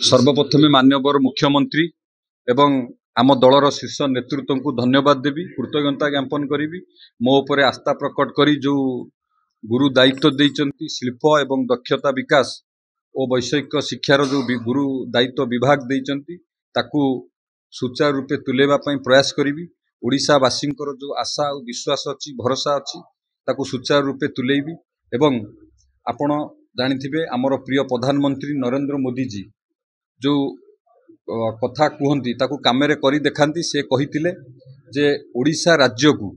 सर्वप्रथमे माननीय मुख्यमंत्री एवं आम दलर शीर्ष नेतृत्व को धन्यवाद देवी, कृतज्ञता ज्ञापन करी मो उपरे आस्था प्रकट करी जो गुरु दायित्व देइचंती शिल्प एवं दक्षता विकास और वैषयिक शिक्षार जो गुरु दायित्व विभाग देइचंती ताकू सुचारू रूपे तुलेबा पई प्रयास करी। ओडिशावासी जो आशा और विश्वास अच्छी भरोसा अच्छी ताकू सुचारू रूपे तुलेबी। एवं आपण जानिथिबे आमर प्रिय प्रधानमंत्री नरेंद्र मोदी जी जो कथा कहती ताकू कामेरे करी देखांती। से कहिथिले जे ओडिशा राज्य को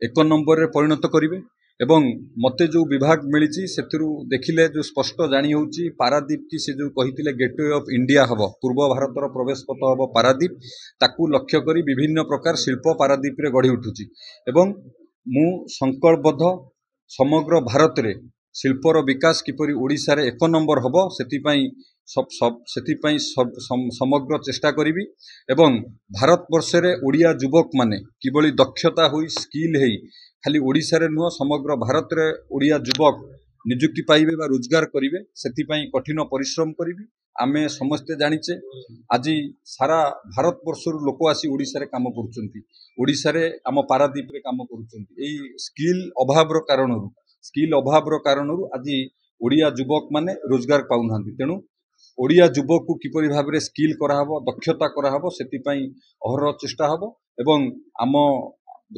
1 नंबर रे परिणत करिवे एवं मते जो विभाग मिली से देखिले जो स्पष्ट जानी होची पारादीप की से जो कहिथिले गेटवे ऑफ इंडिया हबो, पूर्व भारतर प्रवेश पथ हबो पारादीप, ताकू लक्ष्य करी विभिन्न प्रकार शिल्प पारादीप रे गढ़ी उठुची। एवं मु संकल्पबद्ध समग्र भारत रे शिल्पर विकास किपरि ओडिशा रे 1 नंबर हबो सेतिपई समग्र चेष्टा करी। एवं भारत वर्ष रे ओडिया युवक माने किबळी दक्षता होई स्किल हेई खाली ओडिशा रे नुह समग्र भारत रे ओडिया युवक नियुक्ति पाइबे बा रोजगार करिवे सेतिपई कठिन परिश्रम करिवि। आमे समस्ते जानिचे आज सारा भारत वर्षर लोक आसी ओडिशा रे काम करुचंती, ओडिशा रे आम पारादीप रे काम करुचंती। एई स्किल अभाव कारणरू आज ओडिया युवक माने रोजगार पाउनांती। तेणु ओडिया युवक को किपरि भाव में स्किल कराहबो, दक्षता कराहबो सेतिपई अहर चेष्टा हबो। एवं आम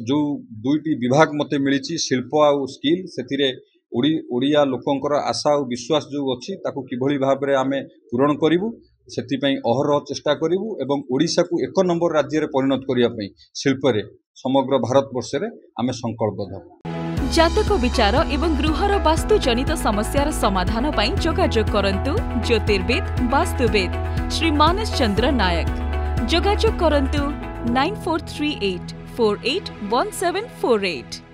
जो दुईटी विभाग मते मिली शिल्प आउ स्किल सेतिरे ओडिया लोकंकर आशा और विश्वास जो अच्छी ताकू किभଳି भाव में आमे पूरण करिवु सेतिपई अहर चेष्टा करिवु। एवं ओडिशा को 1 नंबर राज्य रे परिणत करिया पई शिल्प रे समग्र भारत वर्ष रे आमे संकल्पबद्ध। जातक विचार एवं गृहर वास्तु जनित समस्यार समाधान पाई जोगाजोग करंतु ज्योतिर्विद वास्तुविद श्री मानस चंद्र नायक। जोगाजोग करंतु 9438481748।